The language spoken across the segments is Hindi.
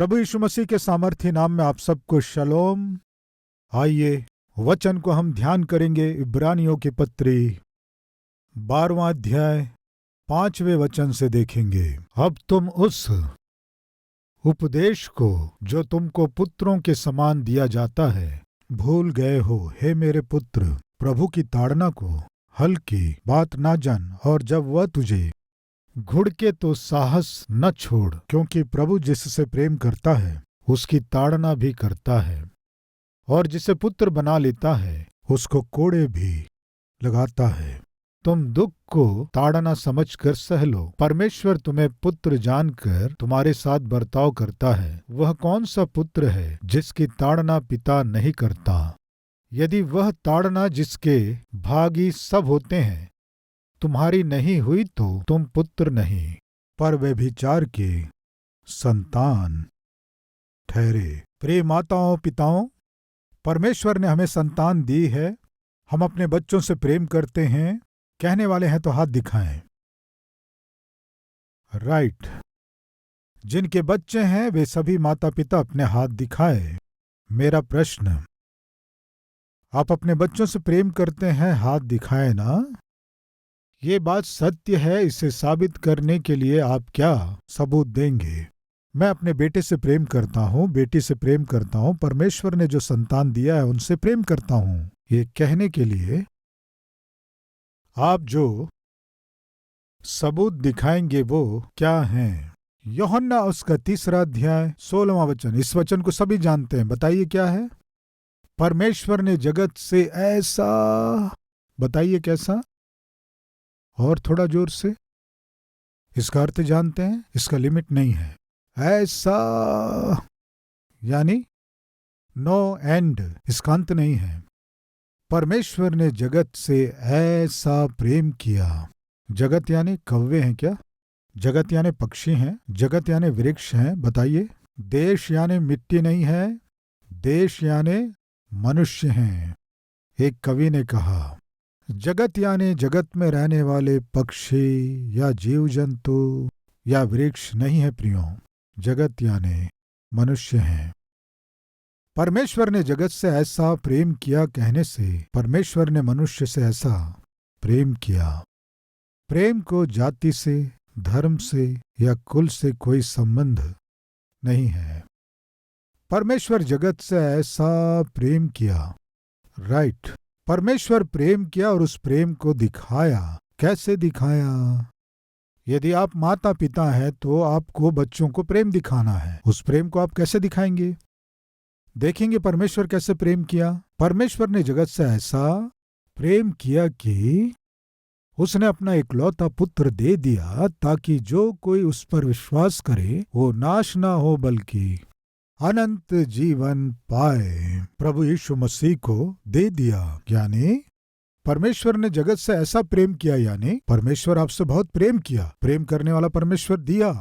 प्रभु यीशु मसीह के सामर्थ्य नाम में आप सबको शलोम। आइए वचन को हम ध्यान करेंगे। इब्रानियों की पत्री 12वां अध्याय 5वें वचन से देखेंगे। अब तुम उस उपदेश को जो तुमको पुत्रों के समान दिया जाता है भूल गए हो। हे मेरे पुत्र, प्रभु की ताड़ना को हल्की बात ना जान, और जब वह तुझे घुड़के तो साहस न छोड़, क्योंकि प्रभु जिससे प्रेम करता है उसकी ताड़ना भी करता है, और जिसे पुत्र बना लेता है उसको कोड़े भी लगाता है। तुम दुख को ताड़ना समझकर सह लो। परमेश्वर तुम्हें पुत्र जानकर तुम्हारे साथ बर्ताव करता है। वह कौन सा पुत्र है जिसकी ताड़ना पिता नहीं करता? यदि वह ताड़ना जिसके भागी सब होते हैं तुम्हारी नहीं हुई तो तुम पुत्र नहीं पर व्यभिचार के संतान ठहरे। प्रिय माताओं पिताओं, परमेश्वर ने हमें संतान दी है। हम अपने बच्चों से प्रेम करते हैं। कहने वाले हैं तो हाथ दिखाएं। राइट। जिनके बच्चे हैं वे सभी माता पिता अपने हाथ दिखाए। मेरा प्रश्न, आप अपने बच्चों से प्रेम करते हैं? हाथ दिखाए ना। ये बात सत्य है। इसे साबित करने के लिए आप क्या सबूत देंगे? मैं अपने बेटे से प्रेम करता हूँ, बेटी से प्रेम करता हूँ, परमेश्वर ने जो संतान दिया है उनसे प्रेम करता हूँ। ये कहने के लिए आप जो सबूत दिखाएंगे वो क्या हैं? यूहन्ना उसका 3 अध्याय 16वां वचन। इस वचन को सभी जानते हैं। बताइए क्या है? परमेश्वर ने जगत से ऐसा, बताइए कैसा? और थोड़ा जोर से। इसका अर्थ जानते हैं? इसका लिमिट नहीं है। ऐसा यानी नो एंड, इसका अंत नहीं है। परमेश्वर ने जगत से ऐसा प्रेम किया। जगत यानी कौवे हैं क्या? जगत यानी पक्षी हैं? जगत यानी वृक्ष हैं? बताइए। देश यानी मिट्टी नहीं है, देश यानी मनुष्य हैं। एक कवि ने कहा, जगत यानी जगत में रहने वाले पक्षी या जीव जंतु या वृक्ष नहीं है प्रियो। जगत यानी मनुष्य हैं। परमेश्वर ने जगत से ऐसा प्रेम किया कहने से परमेश्वर ने मनुष्य से ऐसा प्रेम किया। प्रेम को जाति से, धर्म से या कुल से कोई संबंध नहीं है। परमेश्वर जगत से ऐसा प्रेम किया। राइट। परमेश्वर प्रेम किया और उस प्रेम को दिखाया। कैसे दिखाया? यदि आप माता पिता हैं तो आपको बच्चों को प्रेम दिखाना है। उस प्रेम को आप कैसे दिखाएंगे? देखेंगे परमेश्वर कैसे प्रेम किया। परमेश्वर ने जगत से ऐसा प्रेम किया कि उसने अपना इकलौता पुत्र दे दिया, ताकि जो कोई उस पर विश्वास करे वो नाश ना हो बल्कि अनंत जीवन पाए। प्रभु यीशु मसीह को दे दिया। यानी परमेश्वर ने जगत से ऐसा प्रेम किया, यानी परमेश्वर आपसे बहुत प्रेम किया। प्रेम करने वाला परमेश्वर दिया।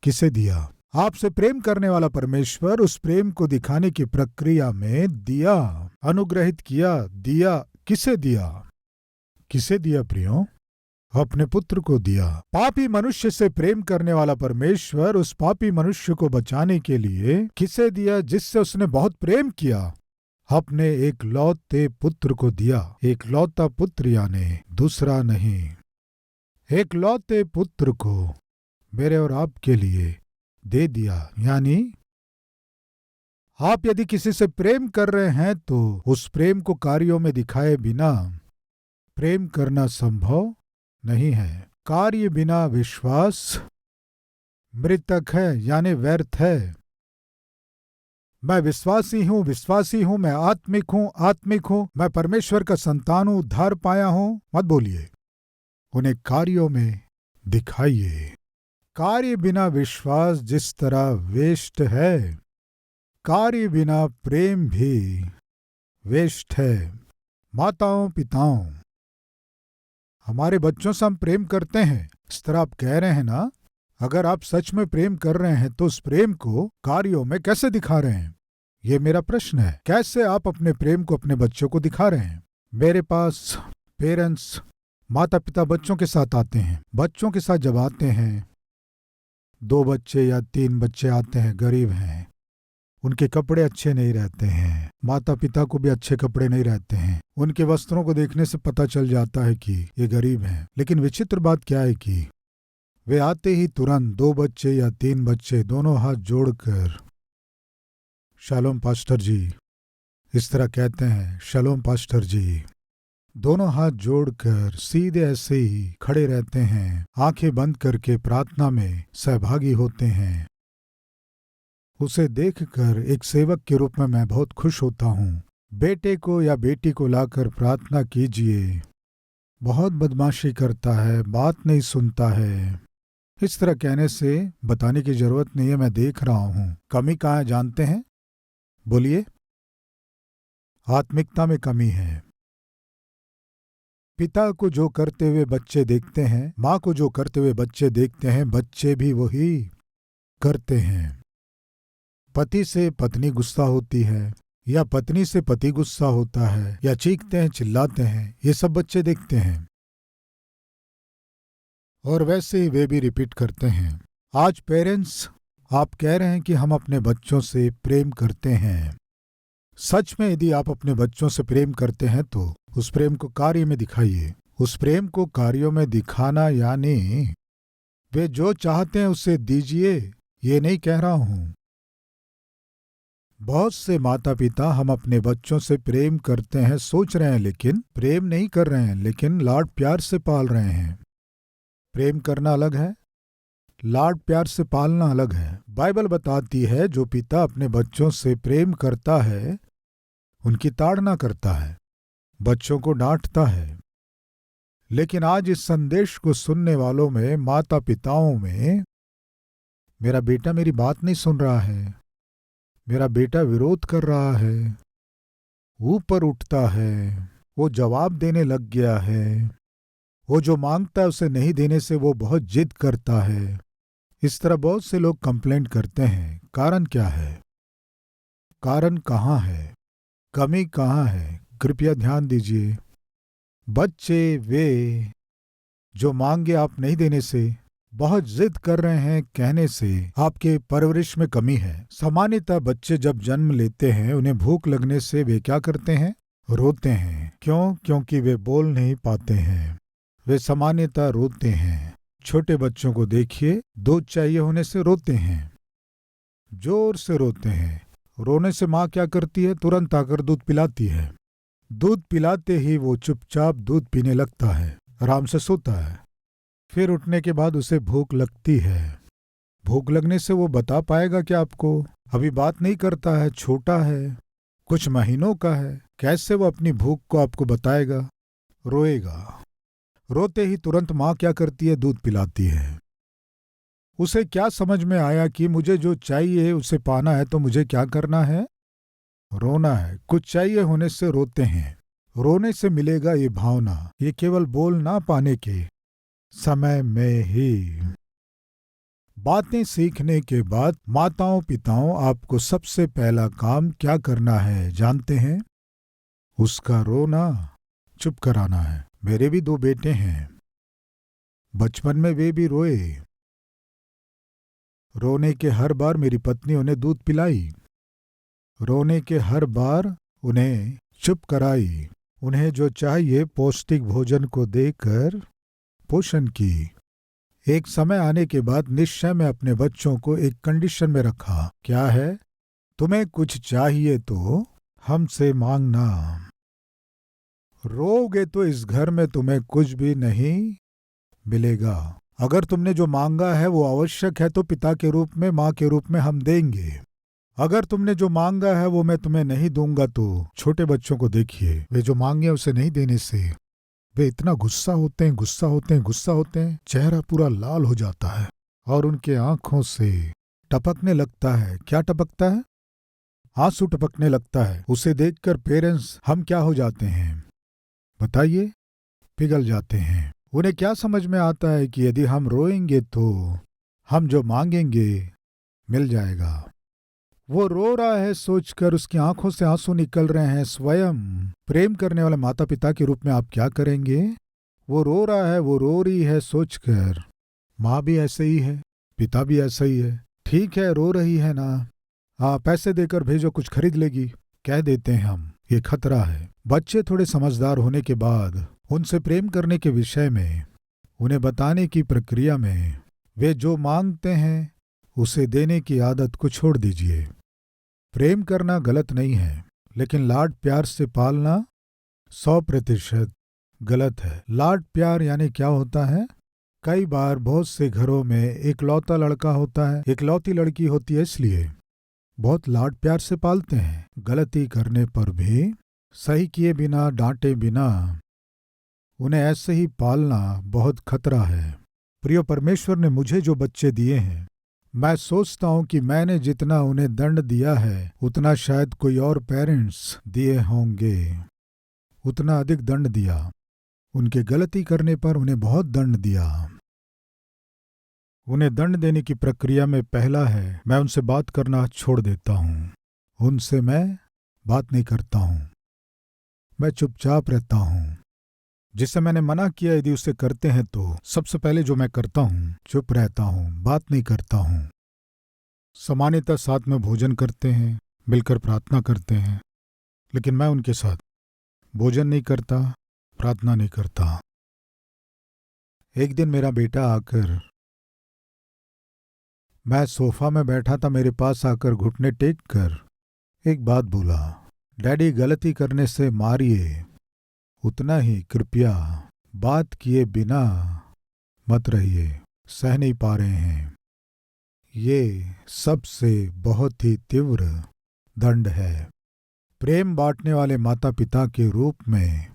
किसे दिया? आपसे प्रेम करने वाला परमेश्वर उस प्रेम को दिखाने की प्रक्रिया में दिया, अनुग्रहित किया, दिया। किसे दिया? किसे दिया प्रियो? अपने पुत्र को दिया। पापी मनुष्य से प्रेम करने वाला परमेश्वर उस पापी मनुष्य को बचाने के लिए किसे दिया? जिससे उसने बहुत प्रेम किया, अपने एकलौते पुत्र को दिया। एकलौता पुत्र यानी दूसरा नहीं। एकलौते पुत्र को मेरे और आपके लिए दे दिया। यानी आप यदि किसी से प्रेम कर रहे हैं तो उस प्रेम को कार्यों में दिखाए बिना प्रेम करना संभव नहीं है। कार्य बिना विश्वास मृतक है, यानी व्यर्थ है। मैं विश्वासी हूं, मैं आत्मिक हूं, मैं परमेश्वर का संतान हूं, उद्धार पाया हूं, मत बोलिए। उन्हें कार्यों में दिखाइए। कार्य बिना विश्वास जिस तरह वेस्ट है, कार्य बिना प्रेम भी वेस्ट है। माताओं पिताओं, हमारे बच्चों से हम प्रेम करते हैं, इस तरह आप कह रहे हैं ना। अगर आप सच में प्रेम कर रहे हैं तो उस प्रेम को कार्यों में कैसे दिखा रहे हैं? ये मेरा प्रश्न है। कैसे आप अपने प्रेम को अपने बच्चों को दिखा रहे हैं? मेरे पास पेरेंट्स, माता पिता बच्चों के साथ आते हैं। बच्चों के साथ जब आते हैं 2 बच्चे या 3 बच्चे आते हैं, गरीब हैं, उनके कपड़े अच्छे नहीं रहते हैं, माता पिता को भी अच्छे कपड़े नहीं रहते हैं, उनके वस्त्रों को देखने से पता चल जाता है कि ये गरीब हैं। लेकिन विचित्र बात क्या है कि वे आते ही तुरंत 2 बच्चे या 3 बच्चे दोनों हाथ जोड़कर शालोम पास्टर जी, इस तरह कहते हैं, शालोम पास्टर जी, दोनों हाथ जोड़कर सीधे ऐसे ही खड़े रहते हैं, आंखें बंद करके प्रार्थना में सहभागी होते हैं। उसे देखकर एक सेवक के रूप में मैं बहुत खुश होता हूँ। बेटे को या बेटी को लाकर प्रार्थना कीजिए, बहुत बदमाशी करता है, बात नहीं सुनता है। इस तरह कहने से बताने की जरूरत नहीं है, मैं देख रहा हूँ। कमी कहाँ है जानते हैं? बोलिए। आत्मिकता में कमी है। पिता को जो करते हुए बच्चे देखते हैं, माँ को जो करते हुए बच्चे देखते हैं, बच्चे भी वही करते हैं। पति से पत्नी गुस्सा होती है, या पत्नी से पति गुस्सा होता है, या चीखते हैं, चिल्लाते हैं, ये सब बच्चे देखते हैं और वैसे ही वे भी रिपीट करते हैं। आज पेरेंट्स, आप कह रहे हैं कि हम अपने बच्चों से प्रेम करते हैं। सच में यदि आप अपने बच्चों से प्रेम करते हैं तो उस प्रेम को कार्य में दिखाइए। उस प्रेम को कार्यों में दिखाना यानी वे जो चाहते हैं उसे दीजिए, ये नहीं कह रहा हूं। बहुत से माता पिता हम अपने बच्चों से प्रेम करते हैं सोच रहे हैं, लेकिन प्रेम नहीं कर रहे हैं, लेकिन लाड प्यार से पाल रहे हैं। प्रेम करना अलग है, लाड प्यार से पालना अलग है। बाइबल बताती है जो पिता अपने बच्चों से प्रेम करता है उनकी ताड़ना करता है, बच्चों को डांटता है। लेकिन आज इस संदेश को सुनने वालों में, माता पिताओं में, मेरा बेटा मेरी बात नहीं सुन रहा है, मेरा बेटा विरोध कर रहा है, ऊपर उठता है, वो जवाब देने लग गया है, वो जो मांगता है उसे नहीं देने से वो बहुत जिद करता है। इस तरह बहुत से लोग कंप्लेंट करते हैं। कारण क्या है? कारण कहाँ है? कमी कहाँ है? कृपया ध्यान दीजिए। बच्चे वे जो मांगे आप नहीं देने से, बहुत जिद कर रहे हैं कहने से, आपके परवरिश में कमी है। सामान्यतः बच्चे जब जन्म लेते हैं उन्हें भूख लगने से वे क्या करते हैं? रोते हैं। क्यों? क्योंकि वे बोल नहीं पाते हैं। वे सामान्यतः रोते हैं। छोटे बच्चों को देखिए, दूध चाहिए होने से रोते हैं, जोर से रोते हैं। रोने से माँ क्या करती है? तुरंत आकर दूध पिलाती है। दूध पिलाते ही वो चुपचाप दूध पीने लगता है, आराम से सोता है। फिर उठने के बाद उसे भूख लगती है। भूख लगने से वो बता पाएगा क्या आपको? अभी बात नहीं करता है, छोटा है, कुछ महीनों का है, कैसे वो अपनी भूख को आपको बताएगा? रोएगा। रोते ही तुरंत माँ क्या करती है? दूध पिलाती है। उसे क्या समझ में आया कि मुझे जो चाहिए उसे पाना है तो मुझे क्या करना है? रोना है। कुछ चाहिए होने से रोते हैं। रोने से मिलेगा ये भावना, ये केवल बोल ना पाने के समय में ही। बातें सीखने के बाद माताओं पिताओं आपको सबसे पहला काम क्या करना है जानते हैं? उसका रोना चुप कराना है। मेरे भी 2 बेटे हैं। बचपन में वे भी रोए। रोने के हर बार मेरी पत्नी उन्हें दूध पिलाई। रोने के हर बार उन्हें चुप कराई। उन्हें जो चाहिए पौष्टिक भोजन को देकर पोषण की। एक समय आने के बाद निश्चय में अपने बच्चों को एक कंडीशन में रखा। क्या है? तुम्हें कुछ चाहिए तो हमसे मांगना। रोओगे तो इस घर में तुम्हें कुछ भी नहीं मिलेगा। अगर तुमने जो मांगा है वो आवश्यक है तो पिता के रूप में, माँ के रूप में हम देंगे। अगर तुमने जो मांगा है वो मैं तुम्हें नहीं दूंगा तो छोटे बच्चों को देखिए, वे जो मांगे उसे नहीं देने से वे इतना गुस्सा होते हैं, गुस्सा होते हैं, गुस्सा होते हैं, चेहरा पूरा लाल हो जाता है और उनके आंखों से टपकने लगता है। क्या टपकता है? आंसू टपकने लगता है। उसे देखकर पेरेंट्स हम क्या हो जाते हैं बताइए? पिघल जाते हैं। उन्हें क्या समझ में आता है कि यदि हम रोएंगे तो हम जो मांगेंगे मिल जाएगा। वो रो रहा है सोचकर उसकी आंखों से आंसू निकल रहे हैं। स्वयं प्रेम करने वाले माता पिता के रूप में आप क्या करेंगे? वो रो रहा है, वो रो रही है सोचकर माँ भी ऐसे ही है, पिता भी ऐसा ही है। ठीक है, रो रही है ना, हाँ पैसे देकर भेजो, कुछ खरीद लेगी, कह देते हैं हम। ये खतरा है। बच्चे थोड़े समझदार होने के बाद उनसे प्रेम करने के विषय में, उन्हें बताने की प्रक्रिया में, वे जो मांगते हैं उसे देने की आदत को छोड़ दीजिए। प्रेम करना गलत नहीं है, लेकिन लाड प्यार से पालना 100% गलत है। लाड प्यार यानी क्या होता है? कई बार बहुत से घरों में एक लौता लड़का होता है, एक लौती लड़की होती है, इसलिए बहुत लाड प्यार से पालते हैं। गलती करने पर भी सही किए बिना, डांटे बिना उन्हें ऐसे ही पालना बहुत खतरा है। प्रिय परमेश्वर ने मुझे जो बच्चे दिए हैं, मैं सोचता हूं कि मैंने जितना उन्हें दंड दिया है उतना शायद कोई और पेरेंट्स दिए होंगे। उतना अधिक दंड दिया। उनके गलती करने पर उन्हें बहुत दंड दिया। उन्हें दंड देने की प्रक्रिया में पहला है, मैं उनसे बात करना छोड़ देता हूं। उनसे मैं बात नहीं करता हूं, मैं चुपचाप रहता हूं। जिसे मैंने मना किया यदि उसे करते हैं तो सबसे पहले जो मैं करता हूं, चुप रहता हूं, बात नहीं करता हूं। सामान्यतः साथ में भोजन करते हैं, मिलकर प्रार्थना करते हैं, लेकिन मैं उनके साथ भोजन नहीं करता, प्रार्थना नहीं करता। एक दिन मेरा बेटा आकर, मैं सोफा में बैठा था, मेरे पास आकर घुटने टेक कर एक बात बोला, डैडी गलती करने से मारिए, उतना ही कृपया बात किए बिना मत रहिए, सह नहीं पा रहे हैं। ये सबसे बहुत ही तीव्र दंड है। प्रेम बांटने वाले माता पिता के रूप में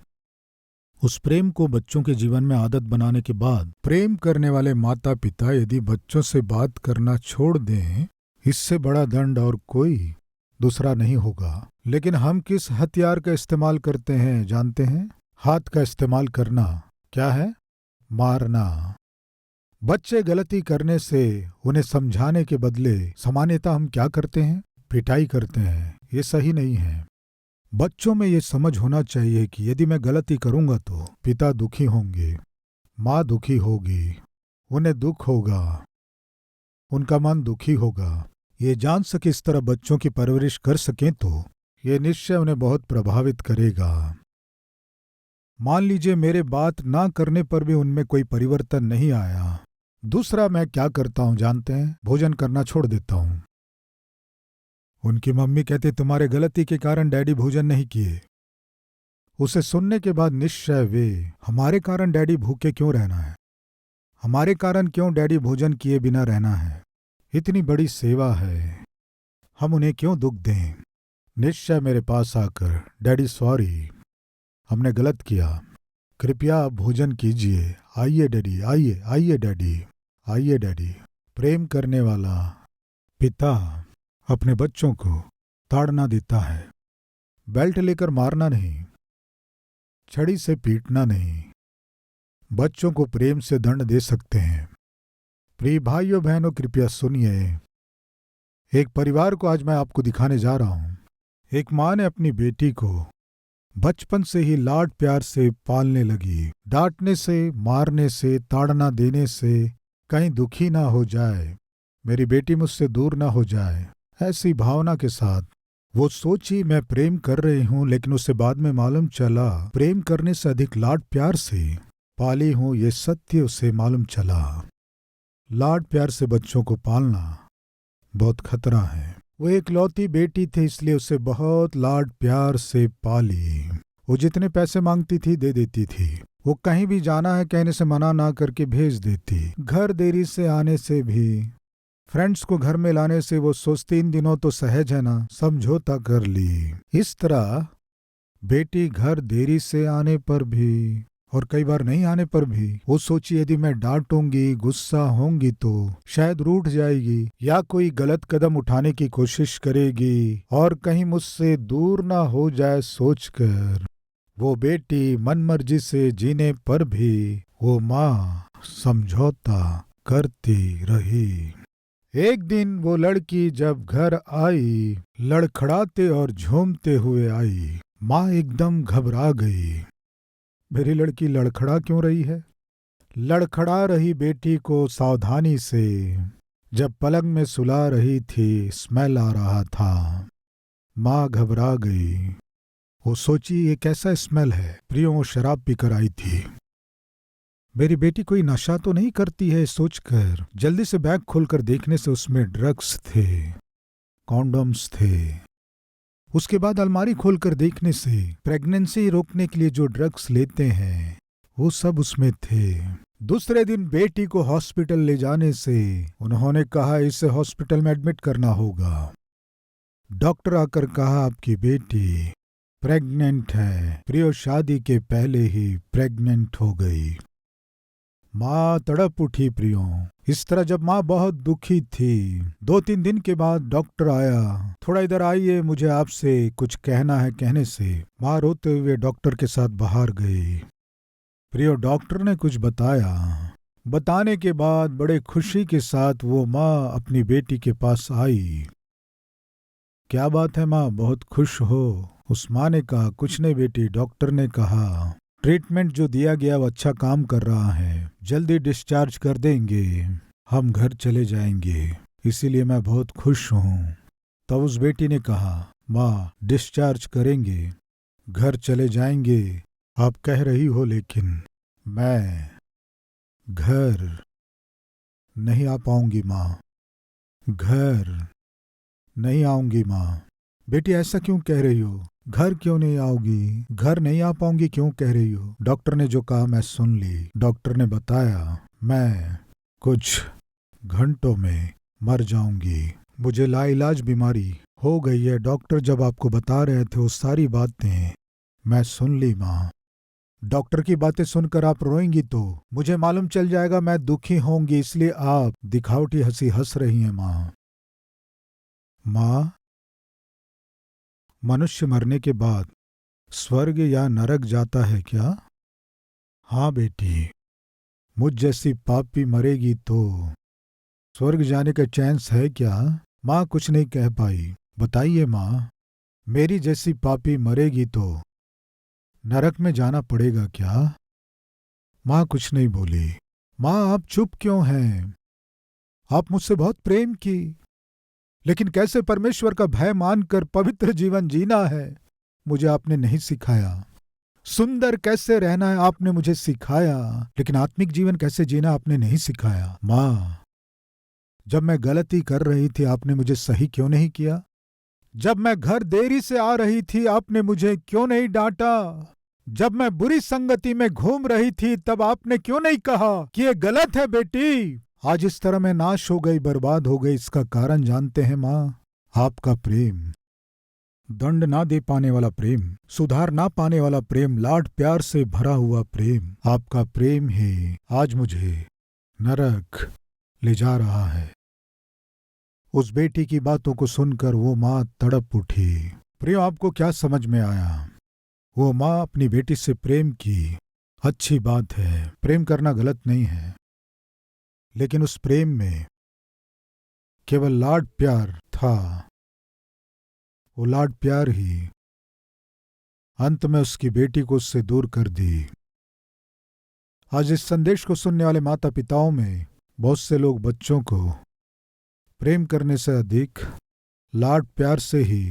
उस प्रेम को बच्चों के जीवन में आदत बनाने के बाद, प्रेम करने वाले माता पिता यदि बच्चों से बात करना छोड़ दें, इससे बड़ा दंड और कोई दूसरा नहीं होगा। लेकिन हम किस हथियार का इस्तेमाल करते हैं जानते हैं? हाथ का इस्तेमाल करना। क्या है? मारना। बच्चे गलती करने से उन्हें समझाने के बदले सामान्यतः हम क्या करते हैं? पिटाई करते हैं। ये सही नहीं है। बच्चों में ये समझ होना चाहिए कि यदि मैं गलती करूंगा तो पिता दुखी होंगे, माँ दुखी होगी, उन्हें दुख होगा, उनका मन दुखी होगा। ये जान सके, इस तरह बच्चों की परवरिश कर सकें तो ये निश्चय उन्हें बहुत प्रभावित करेगा। मान लीजिए मेरे बात ना करने पर भी उनमें कोई परिवर्तन नहीं आया। दूसरा मैं क्या करता हूं जानते हैं? भोजन करना छोड़ देता हूं। उनकी मम्मी कहती तुम्हारे गलती के कारण डैडी भोजन नहीं किए। उसे सुनने के बाद निश्चय वे, हमारे कारण डैडी भूखे क्यों रहना है, हमारे कारण क्यों डैडी भोजन किए बिना रहना है, इतनी बड़ी सेवा है, हम उन्हें क्यों दुख दें। निश्चय मेरे पास आकर, डैडी सॉरी, हमने गलत किया, कृपया आप भोजन कीजिए, आइए डैडी, आइए आइए डैडी, आइए डैडी। प्रेम करने वाला पिता अपने बच्चों को ताड़ना देता है। बेल्ट लेकर मारना नहीं, छड़ी से पीटना नहीं, बच्चों को प्रेम से दंड दे सकते हैं। प्रिय भाइयों बहनों, कृपया सुनिए। एक परिवार को आज मैं आपको दिखाने जा रहा हूं। एक माँ ने अपनी बेटी को बचपन से ही लाड प्यार से पालने लगी। डांटने से, मारने से, ताड़ना देने से कहीं दुखी ना हो जाए, मेरी बेटी मुझसे दूर ना हो जाए, ऐसी भावना के साथ वो सोची मैं प्रेम कर रही हूं, लेकिन उसे बाद में मालूम चला प्रेम करने से अधिक लाड प्यार से पाली हूं। ये सत्य उसे मालूम चला। लाड प्यार से बच्चों को पालना बहुत खतरा है। वो एक लौती बेटी थी, इसलिए उसे बहुत लाड प्यार से पाली। वो जितने पैसे मांगती थी दे देती थी। वो कहीं भी जाना है कहने से मना ना करके भेज देती। घर देरी से आने से भी, फ्रेंड्स को घर में लाने से वो सोचती इन दिनों तो सहज है ना, समझौता कर ली। इस तरह बेटी घर देरी से आने पर भी और कई बार नहीं आने पर भी वो सोची यदि मैं डांटूंगी, गुस्सा होंगी तो शायद रूठ जाएगी या कोई गलत कदम उठाने की कोशिश करेगी और कहीं मुझसे दूर ना हो जाए सोचकर वो बेटी मनमर्जी से जीने पर भी वो माँ समझौता करती रही। एक दिन वो लड़की जब घर आई, लड़खड़ाते और झूमते हुए आई। माँ एकदम घबरा गई। मेरी लड़की लड़खड़ा क्यों रही है? लड़खड़ा रही बेटी को सावधानी से जब पलंग में सुला रही थी, स्मेल आ रहा था। माँ घबरा गई। वो सोची ये कैसा स्मेल है। प्रियो वो शराब पीकर आई थी। मेरी बेटी कोई नशा तो नहीं करती है सोचकर जल्दी से बैग खोलकर देखने से उसमें ड्रग्स थे, कॉन्डोम्स थे। उसके बाद अलमारी खोलकर देखने से प्रेगनेंसी रोकने के लिए जो ड्रग्स लेते हैं वो सब उसमें थे। दूसरे दिन बेटी को हॉस्पिटल ले जाने से उन्होंने कहा इसे हॉस्पिटल में एडमिट करना होगा। डॉक्टर आकर कहा आपकी बेटी प्रेग्नेंट है। प्रियो शादी के पहले ही प्रेग्नेंट हो गई। माँ तड़प उठी। प्रियो इस तरह जब माँ बहुत दुखी थी। 2-3 दिन के बाद डॉक्टर आया। थोड़ा इधर आइए, मुझे आपसे कुछ कहना है कहने से माँ रोते हुए डॉक्टर के साथ बाहर गई। प्रियो डॉक्टर ने कुछ बताया। बताने के बाद बड़े खुशी के साथ वो माँ अपनी बेटी के पास आई। क्या बात है माँ, बहुत खुश हो? उस माँ ने कहा कुछ नहीं बेटी, डॉक्टर ने कहा ट्रीटमेंट जो दिया गया वो अच्छा काम कर रहा है, जल्दी डिस्चार्ज कर देंगे, हम घर चले जाएंगे, इसीलिए मैं बहुत खुश हूँ। तब उस बेटी ने कहा माँ डिस्चार्ज करेंगे, घर चले जाएंगे आप कह रही हो, लेकिन मैं घर नहीं आ पाऊंगी माँ, घर नहीं आऊंगी माँ। बेटी ऐसा क्यों कह रही हो? घर क्यों नहीं आओगी? घर नहीं आ पाऊंगी क्यों कह रही हो? डॉक्टर ने जो कहा मैं सुन ली। डॉक्टर ने बताया मैं कुछ घंटों में मर जाऊंगी, मुझे लाइलाज बीमारी हो गई है। डॉक्टर जब आपको बता रहे थे वो सारी बातें मैं सुन ली माँ। डॉक्टर की बातें सुनकर आप रोएंगी तो मुझे मालूम चल जाएगा, मैं दुखी होंगी, इसलिए आप दिखावटी हंसी हंस रही हैं माँ। माँ, मनुष्य मरने के बाद स्वर्ग या नरक जाता है क्या? हाँ बेटी, मुझ जैसी पापी मरेगी तो स्वर्ग जाने का चांस है क्या? माँ कुछ नहीं कह पाई। बताइए माँ, मेरी जैसी पापी मरेगी तो नरक में जाना पड़ेगा क्या? माँ कुछ नहीं बोली। माँ आप चुप क्यों हैं? आप मुझसे बहुत प्रेम की, लेकिन कैसे परमेश्वर का भय मानकर पवित्र जीवन जीना है मुझे आपने नहीं सिखाया। सुंदर कैसे रहना है आपने मुझे सिखाया, लेकिन आत्मिक जीवन कैसे जीना आपने नहीं सिखाया। माँ, जब मैं गलती कर रही थी आपने मुझे सही क्यों नहीं किया? जब मैं घर देरी से आ रही थी आपने मुझे क्यों नहीं डांटा? जब मैं बुरी संगति में घूम रही थी तब आपने क्यों नहीं कहा कि ये गलत है बेटी? आज इस तरह मैं नाश हो गई, बर्बाद हो गई, इसका कारण जानते हैं माँ? आपका प्रेम, दंड ना दे पाने वाला प्रेम, सुधार ना पाने वाला प्रेम, लाड प्यार से भरा हुआ प्रेम, आपका प्रेम ही आज मुझे नरक ले जा रहा है। उस बेटी की बातों को सुनकर वो माँ तड़प उठी। प्रियो आपको क्या समझ में आया? वो माँ अपनी बेटी से प्रेम की, अच्छी बात है, प्रेम करना गलत नहीं है, लेकिन उस प्रेम में केवल लाड प्यार था। वो लाड प्यार ही अंत में उसकी बेटी को उससे दूर कर दी। आज इस संदेश को सुनने वाले माता पिताओं में बहुत से लोग बच्चों को प्रेम करने से अधिक लाड प्यार से ही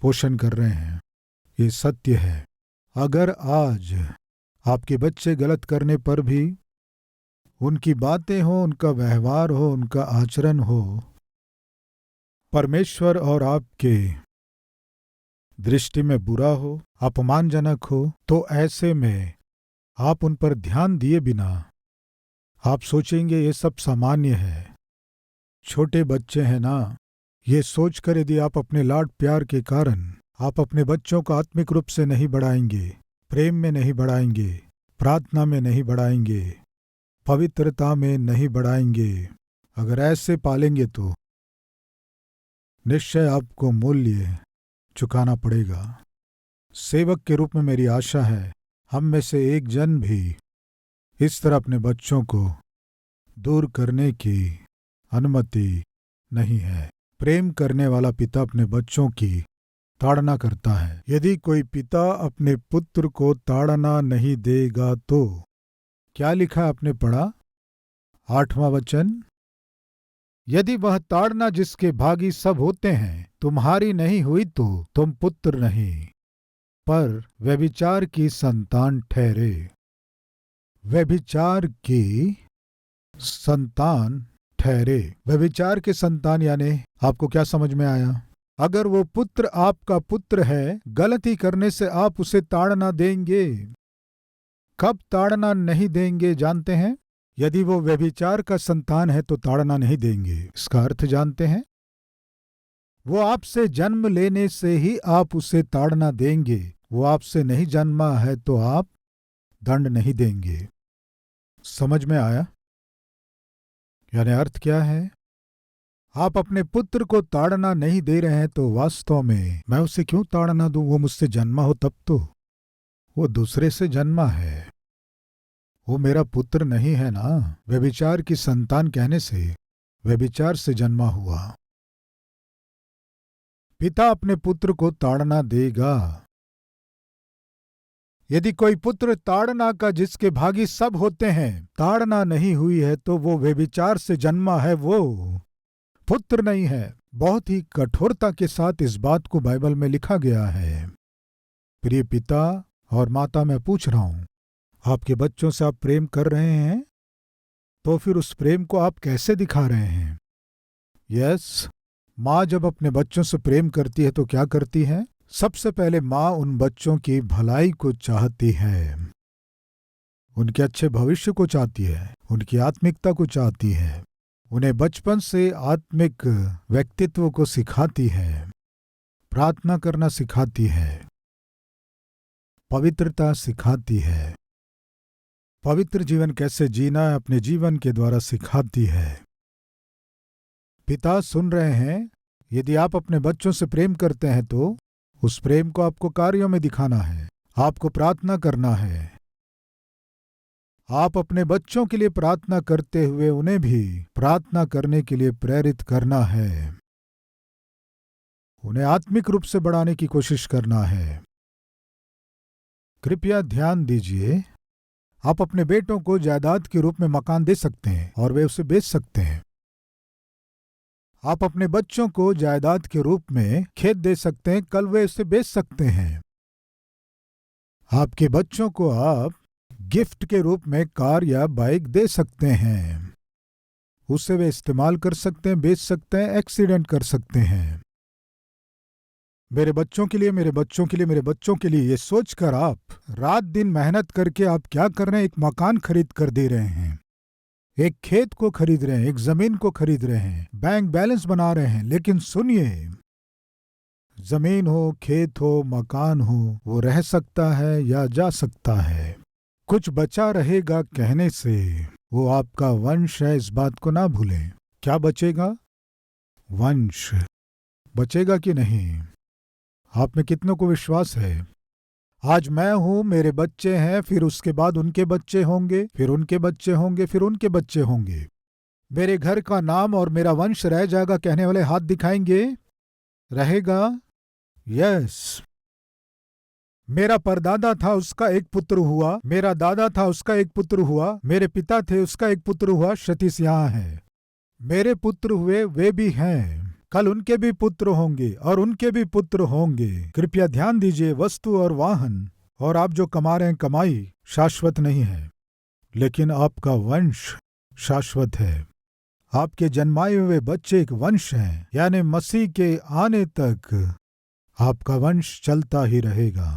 पोषण कर रहे हैं। ये सत्य है। अगर आज आपके बच्चे गलत करने पर भी उनकी बातें हो, उनका व्यवहार हो, उनका आचरण हो परमेश्वर और आपके दृष्टि में बुरा हो, अपमानजनक हो, तो ऐसे में आप उन पर ध्यान दिए बिना आप सोचेंगे ये सब सामान्य है, छोटे बच्चे हैं ना। ये सोचकर यदि आप अपने लाड प्यार के कारण आप अपने बच्चों को आत्मिक रूप से नहीं बढ़ाएंगे, प्रेम में नहीं बढ़ाएंगे, प्रार्थना में नहीं बढ़ाएंगे, पवित्रता में नहीं बढ़ाएंगे, अगर ऐसे पालेंगे तो निश्चय आपको मूल्य चुकाना पड़ेगा। सेवक के रूप में मेरी आशा है हम में से एक जन भी इस तरह अपने बच्चों को दूर करने की अनुमति नहीं है। प्रेम करने वाला पिता अपने बच्चों की ताड़ना करता है। यदि कोई पिता अपने पुत्र को ताड़ना नहीं देगा तो क्या लिखा आपने पढ़ा? 8वां वचन, यदि वह ताड़ना जिसके भागी सब होते हैं तुम्हारी नहीं हुई तो तुम पुत्र नहीं, पर व्यभिचार की संतान ठहरे। व्यभिचार की संतान ठहरे। व्यभिचार के संतान यानी आपको क्या समझ में आया? अगर वो पुत्र आपका पुत्र है, गलती करने से आप उसे ताड़ना देंगे। कब ताड़ना नहीं देंगे जानते हैं? यदि वो व्यभिचार का संतान है तो ताड़ना नहीं देंगे। इसका अर्थ जानते हैं? वो आपसे जन्म लेने से ही आप उसे ताड़ना देंगे। वो आपसे नहीं जन्मा है तो आप दंड नहीं देंगे। समझ में आया? यानी अर्थ क्या है? आप अपने पुत्र को ताड़ना नहीं दे रहे हैं तो वास्तव में मैं उसे क्यों ताड़ना दूं? वो मुझसे जन्मा हो तब तो। वो दूसरे से जन्मा है, वो मेरा पुत्र नहीं है ना। व्यभिचार की संतान कहने से व्यभिचार से जन्मा हुआ। पिता अपने पुत्र को ताड़ना देगा। यदि कोई पुत्र ताड़ना का जिसके भागी सब होते हैं ताड़ना नहीं हुई है तो वो व्यभिचार से जन्मा है, वो पुत्र नहीं है। बहुत ही कठोरता के साथ इस बात को बाइबल में लिखा गया है। प्रिय पिता और माता, मैं पूछ रहा हूं, आपके बच्चों से आप प्रेम कर रहे हैं तो फिर उस प्रेम को आप कैसे दिखा रहे हैं? यस, माँ जब अपने बच्चों से प्रेम करती है तो क्या करती है? सबसे पहले माँ उन बच्चों की भलाई को चाहती है, उनके अच्छे भविष्य को चाहती है, उनकी आत्मिकता को चाहती है, उन्हें बचपन से आत्मिक व्यक्तित्व को सिखाती है, प्रार्थना करना सिखाती है, पवित्रता सिखाती है, पवित्र जीवन कैसे जीना है अपने जीवन के द्वारा सिखाती है। पिता सुन रहे हैं, यदि आप अपने बच्चों से प्रेम करते हैं तो उस प्रेम को आपको कार्यों में दिखाना है, आपको प्रार्थना करना है। आप अपने बच्चों के लिए प्रार्थना करते हुए उन्हें भी प्रार्थना करने के लिए प्रेरित करना है, उन्हें आत्मिक रूप से बढ़ाने की कोशिश करना है। कृपया ध्यान दीजिए, आप अपने बेटों को जायदाद के रूप में मकान दे सकते हैं और वे उसे बेच सकते हैं। आप अपने बच्चों को जायदाद के रूप में खेत दे सकते हैं, कल वे उसे बेच सकते हैं। आपके बच्चों को आप गिफ्ट के रूप में कार या बाइक दे सकते हैं, उसे वे इस्तेमाल कर सकते हैं, बेच सकते हैं, एक्सीडेंट कर सकते हैं। मेरे बच्चों के लिए, मेरे बच्चों के लिए, मेरे बच्चों के लिए, ये सोचकर आप रात दिन मेहनत करके आप क्या कर रहे हैं? एक मकान खरीद कर दे रहे हैं, एक खेत को खरीद रहे हैं, एक जमीन को खरीद रहे हैं, बैंक बैलेंस बना रहे हैं। लेकिन सुनिए, जमीन हो, खेत हो, मकान हो, वो रह सकता है या जा सकता है। कुछ बचा रहेगा कहने से वो आपका वंश है, इस बात को ना भूलें। क्या बचेगा? वंश बचेगा कि नहीं? आप में कितनों को विश्वास है? आज मैं हूं, मेरे बच्चे हैं, फिर उसके बाद उनके बच्चे होंगे, फिर उनके बच्चे होंगे, फिर उनके बच्चे होंगे। मेरे घर का नाम और मेरा वंश रह जाएगा कहने वाले हाथ दिखाएंगे। रहेगा? यस। मेरा परदादा था, उसका एक पुत्र हुआ, मेरा दादा था, उसका एक पुत्र हुआ, मेरे पिता थे, उसका एक पुत्र हुआ। सतीश यहाँ है। मेरे पुत्र हुए, वे भी हैं, कल उनके भी पुत्र होंगे और उनके भी पुत्र होंगे। कृपया ध्यान दीजिए, वस्तु और वाहन और आप जो कमा रहे हैं कमाई शाश्वत नहीं है, लेकिन आपका वंश शाश्वत है। आपके जन्माए हुए बच्चे एक वंश हैं, यानी मसीह के आने तक आपका वंश चलता ही रहेगा।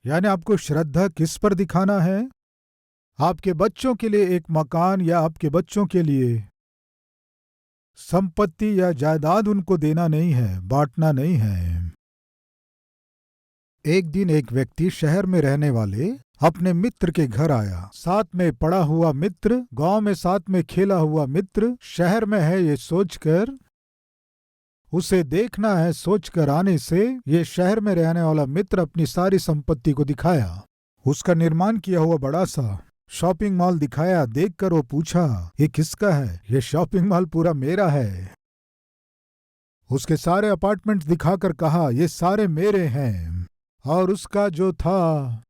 यानी आपको श्रद्धा किस पर दिखाना है? आपके बच्चों के लिए एक मकान या आपके बच्चों के लिए संपत्ति या जायदाद उनको देना नहीं है, बांटना नहीं है। एक दिन एक व्यक्ति शहर में रहने वाले अपने मित्र के घर आया। साथ में पढ़ा हुआ मित्र, गांव में साथ में खेला हुआ मित्र, शहर में है ये सोचकर, उसे देखना है सोचकर आने से ये शहर में रहने वाला मित्र अपनी सारी संपत्ति को दिखाया। उसका निर्माण किया हुआ बड़ा सा शॉपिंग मॉल दिखाया। देखकर वो पूछा, ये किसका है? ये शॉपिंग मॉल पूरा मेरा है। उसके सारे अपार्टमेंट्स दिखाकर कहा, ये सारे मेरे हैं। और उसका जो था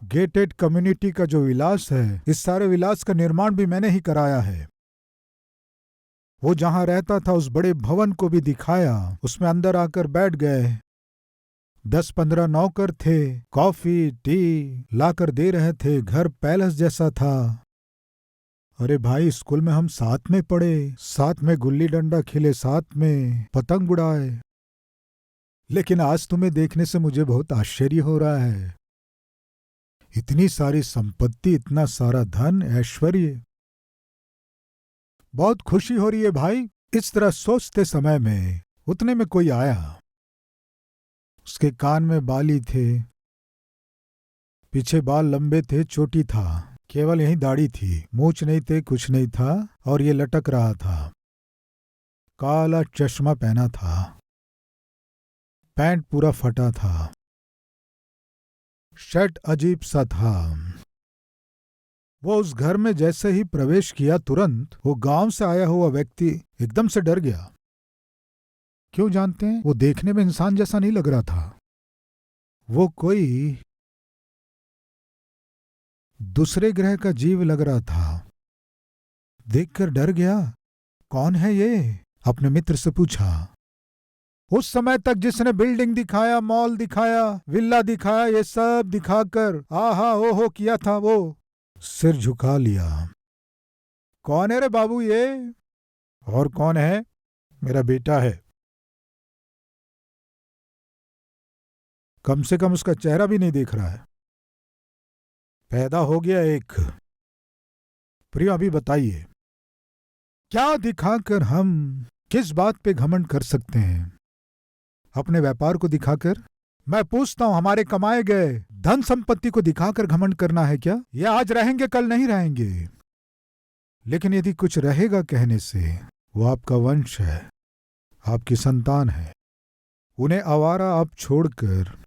गेटेड कम्युनिटी का जो विलास है, इस सारे विलास का निर्माण भी मैंने ही कराया है। वो जहां रहता था उस बड़े भवन को भी दिखाया, उसमें अंदर आकर बैठ गए। 10-15 नौकर थे, कॉफी टी लाकर दे रहे थे, घर पैलेस जैसा था। अरे भाई, स्कूल में हम साथ में पढ़े, साथ में गुल्ली डंडा खेले, साथ में पतंग उड़ाए, लेकिन आज तुम्हें देखने से मुझे बहुत आश्चर्य हो रहा है। इतनी सारी संपत्ति, इतना सारा धन, ऐश्वर्य, बहुत खुशी हो रही है भाई। इस तरह सोचते समय में उतने में कोई आया। उसके कान में बाली थे, पीछे बाल लंबे थे, चोटी था, केवल यही दाढ़ी थी, मूछ नहीं थे, कुछ नहीं था, और ये लटक रहा था। काला चश्मा पहना था, पैंट पूरा फटा था, शर्ट अजीब सा था। वो उस घर में जैसे ही प्रवेश किया, तुरंत वो गांव से आया हुआ व्यक्ति एकदम से डर गया। क्यों जानते हैं? वो देखने में इंसान जैसा नहीं लग रहा था, वो कोई दूसरे ग्रह का जीव लग रहा था। देखकर डर गया। कौन है ये? अपने मित्र से पूछा। उस समय तक जिसने बिल्डिंग दिखाया, मॉल दिखाया, विल्ला दिखाया, ये सब दिखाकर आहा ओहो किया था, वो सिर झुका लिया। कौन है रे बाबू ये? और कौन है? मेरा बेटा है। कम से कम उसका चेहरा भी नहीं देख रहा है। पैदा हो गया एक। प्रिय, अभी बताइए, क्या दिखाकर हम किस बात पे घमंड कर सकते हैं? अपने व्यापार को दिखाकर? मैं पूछता हूं, हमारे कमाए गए धन संपत्ति को दिखाकर घमंड करना है क्या? ये आज रहेंगे, कल नहीं रहेंगे, लेकिन यदि कुछ रहेगा कहने से, वो आपका वंश है, आपकी संतान है। उन्हें आवारा आप छोड़कर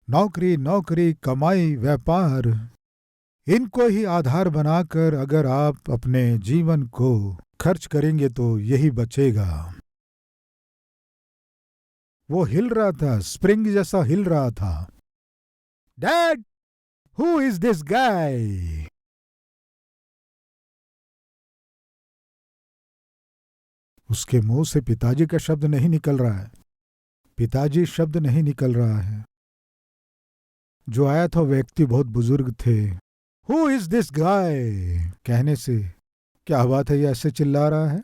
नौकरी, नौकरी, कमाई, व्यापार, इनको ही आधार बनाकर अगर आप अपने जीवन को खर्च करेंगे तो यही बचेगा। वो हिल रहा था, स्प्रिंग जैसा हिल रहा था। Dad, who is this guy? उसके मुंह से पिताजी का शब्द नहीं निकल रहा है। पिताजी शब्द नहीं निकल रहा है। जो आया था व्यक्ति बहुत बुजुर्ग थे। हु इज दिस गाय कहने से क्या बात है, ये ऐसे चिल्ला रहा है?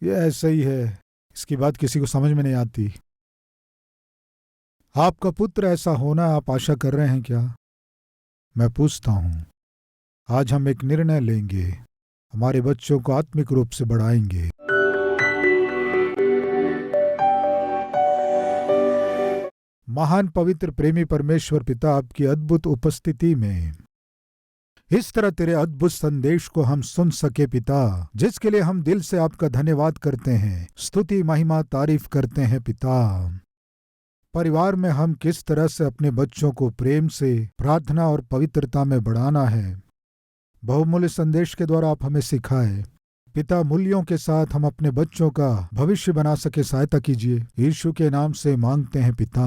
ये ऐसे ही है, इसकी बात किसी को समझ में नहीं आती। आपका पुत्र ऐसा होना आप आशा कर रहे हैं क्या? मैं पूछता हूं, आज हम एक निर्णय लेंगे, हमारे बच्चों को आत्मिक रूप से बढ़ाएंगे। महान पवित्र प्रेमी परमेश्वर पिता, आपकी अद्भुत उपस्थिति में इस तरह तेरे अद्भुत संदेश को हम सुन सके पिता, जिसके लिए हम दिल से आपका धन्यवाद करते हैं, स्तुति, महिमा, तारीफ करते हैं पिता। परिवार में हम किस तरह से अपने बच्चों को प्रेम से, प्रार्थना और पवित्रता में बढ़ाना है, बहुमूल्य संदेश के द्वारा आप हमें सिखाए पिता। मूल्यों के साथ हम अपने बच्चों का भविष्य बना सके, सहायता कीजिए। यीशु के नाम से मांगते हैं पिता,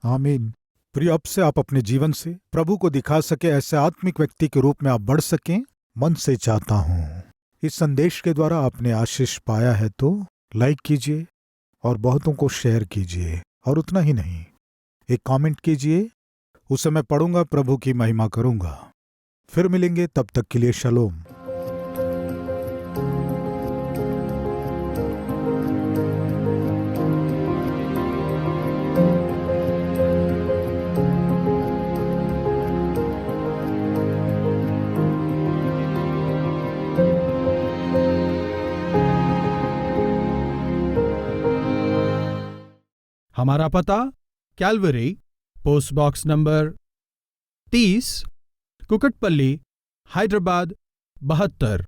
आमीन। प्रिय, अब से आप अपने जीवन से प्रभु को दिखा सके, ऐसे आत्मिक व्यक्ति के रूप में आप बढ़ सकें, मन से चाहता हूं। इस संदेश के द्वारा आपने आशीष पाया है तो लाइक कीजिए और बहुतों को शेयर कीजिए, और उतना ही नहीं, एक कमेंट कीजिए, उसे मैं पढ़ूंगा, प्रभु की महिमा करूंगा। फिर मिलेंगे, तब तक के लिए शलोम। हमारा पता Calvary, post box number 30, Kukatpally, Hyderabad 72।